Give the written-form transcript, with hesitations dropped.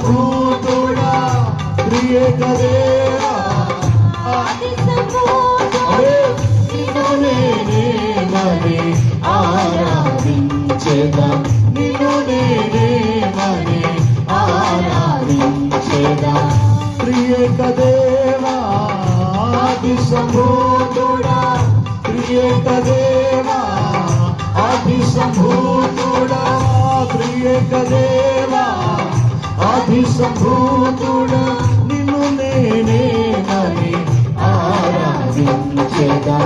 సంభూతుడా త్రియేక దేవా ఆది సంభూతుడా నిన్ను నేనేమని ఆరాధించెదా నిన్ను నేనేమని ఆరాధించెదా త్రియేక దేవా ఆది సంభూతుడా త్రియేక దేవా ఆది సంభూతుడా త్రియేక దేవా ఆది సంభూతుడా నిన్ను నేనేమని ఆరాధించెదా